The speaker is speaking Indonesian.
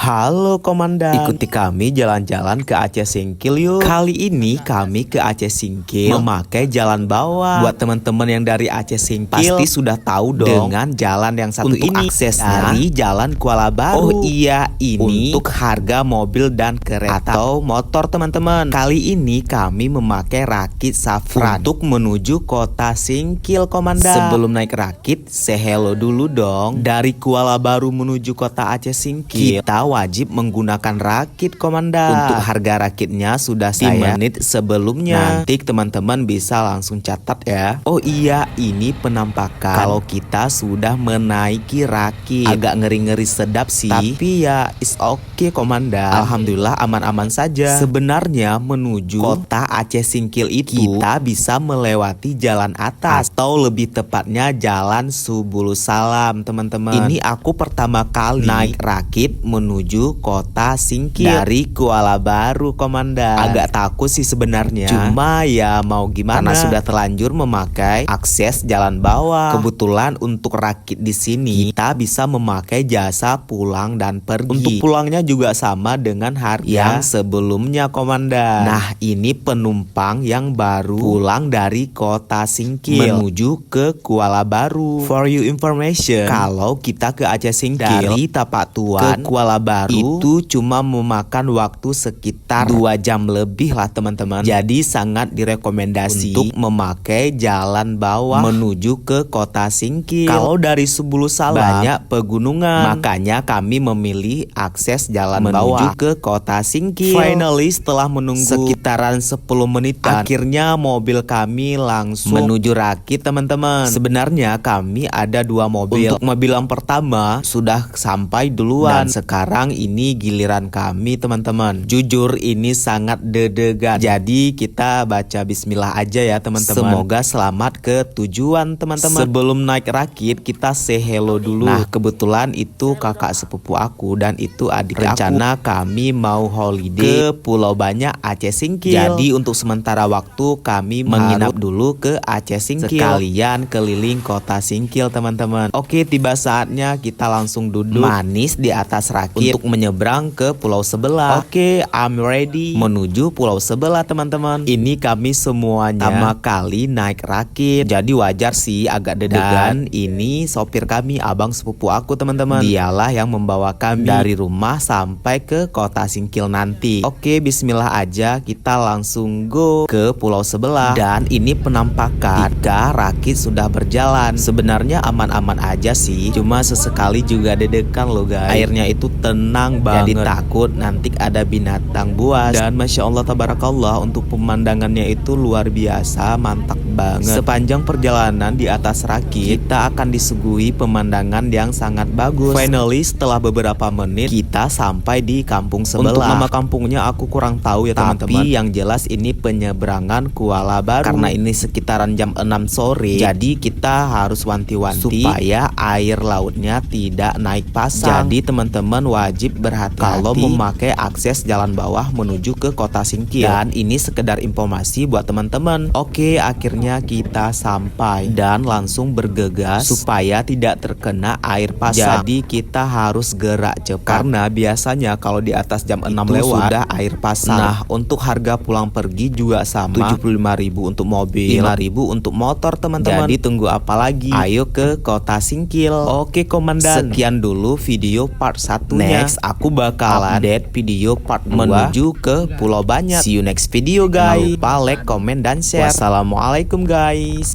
Halo komandan, ikuti kami jalan-jalan ke Aceh Singkil yuk. Kali ini kami ke Aceh Singkil memakai jalan bawah. Buat teman-teman yang dari Aceh Singkil pasti sudah tahu dong dengan jalan yang satu untuk ini aksesnya dari Jalan Kuala Baru. Oh iya, ini untuk harga mobil dan kereta atau motor teman-teman. Kali ini kami memakai rakit Safran untuk menuju kota Singkil komandan. Sebelum naik rakit, say hello dulu dong. Dari Kuala Baru menuju kota Aceh Singkil kita wajib menggunakan rakit komandan. Untuk harga rakitnya sudah saya menit sebelumnya. Nanti teman-teman bisa langsung catat ya. Oh iya, ini penampakan kalau kita sudah menaiki rakit. Agak ngeri-ngeri sedap sih, tapi ya is okay komandan. Alhamdulillah aman-aman saja. Sebenarnya menuju kota Aceh Singkil itu kita bisa melewati jalan atas atau lebih tepatnya jalan Subulus Salam teman-teman. Ini aku pertama kali naik rakit menuju kota Singkil dari Kuala Baru komandan. Agak takut sih sebenarnya, cuma ya mau gimana karena sudah terlanjur memakai akses jalan bawah. Kebetulan untuk rakit di sini kita bisa memakai jasa pulang dan pergi. Untuk pulangnya juga sama dengan harga yang sebelumnya komandan. Nah, ini penumpang yang baru pulang dari kota Singkil menuju ke Kuala Baru. For you information, kalau kita ke Aceh Singkil dari Tapak Tuan ke Kuala Baru itu cuma memakan waktu sekitar 2 jam lebih lah teman-teman. Jadi sangat direkomendasi untuk memakai jalan bawah menuju ke kota Singkil. Kalau dari Subulus Salam banyak pegunungan, makanya kami memilih akses jalan bawah menuju ke kota Singkil. Finally, setelah menunggu sekitaran 10 menit, akhirnya mobil kami langsung menuju rakit teman-teman. Sebenarnya kami ada 2 mobil. Untuk mobil yang pertama sudah sampai duluan, dan sekarang ini giliran kami teman-teman. Jujur ini sangat deg-degan. Jadi kita baca bismillah aja ya teman-teman. Semoga selamat ke tujuan teman-teman. Sebelum naik rakit kita say hello dulu. Nah, kebetulan itu kakak sepupu aku dan itu adik rencana kami mau holiday ke Pulau Banyak Aceh Singkil. Jadi untuk sementara waktu kami menginap dulu ke Aceh Singkil. Sekalian keliling kota Singkil teman-teman. Oke, tiba saatnya kita langsung duduk manis di atas rakit untuk menyeberang ke pulau sebelah. Oke, I'm ready menuju pulau sebelah teman-teman. Ini kami semuanya pertama kali naik rakit, jadi wajar sih agak deg-degan. Ini sopir kami, abang sepupu aku teman-teman. Dialah yang membawa kami dari rumah sampai ke kota Singkil nanti. Oke, bismillah aja kita langsung go ke pulau sebelah. Dan ini penampakan jika rakit sudah berjalan. Sebenarnya aman-aman aja sih, cuma sesekali juga deg-degan loh guys. Airnya itu tenang banget, jadi takut nanti ada binatang buas. Dan masya Allah tabarakallah, untuk pemandangannya itu luar biasa, mantap banget. Sepanjang perjalanan di atas rakit kita akan disuguhi pemandangan yang sangat bagus. Finally, setelah beberapa menit kita sampai di kampung sebelah. Untuk nama kampungnya aku kurang tahu ya teman-teman, tapi yang jelas ini penyeberangan Kuala Baru. Karena ini sekitaran jam 6 sore, jadi kita harus wanti-wanti supaya air lautnya tidak naik pasang. Jadi teman-teman wajib berhati-hati kalau memakai akses jalan bawah menuju ke kota Singkil. Dan ini sekedar informasi buat teman-teman. Oke, akhirnya kita sampai dan langsung bergegas supaya tidak terkena air pasang. Jadi kita harus gerak cepat karena biasanya kalau di atas jam 6 lewat sudah air pasang. Nah, untuk harga pulang pergi juga sama, 75.000 untuk mobil, 5.000 untuk motor teman-teman. Jadi tunggu apa lagi? Ayo ke kota Singkil. Oke komandan, sekian dulu video part 1-nya. Next aku bakalan update video part 2 menuju ke Pulau Banyak. See you next video guys. Jangan lupa like, comment, dan share. Wassalamualaikum guys.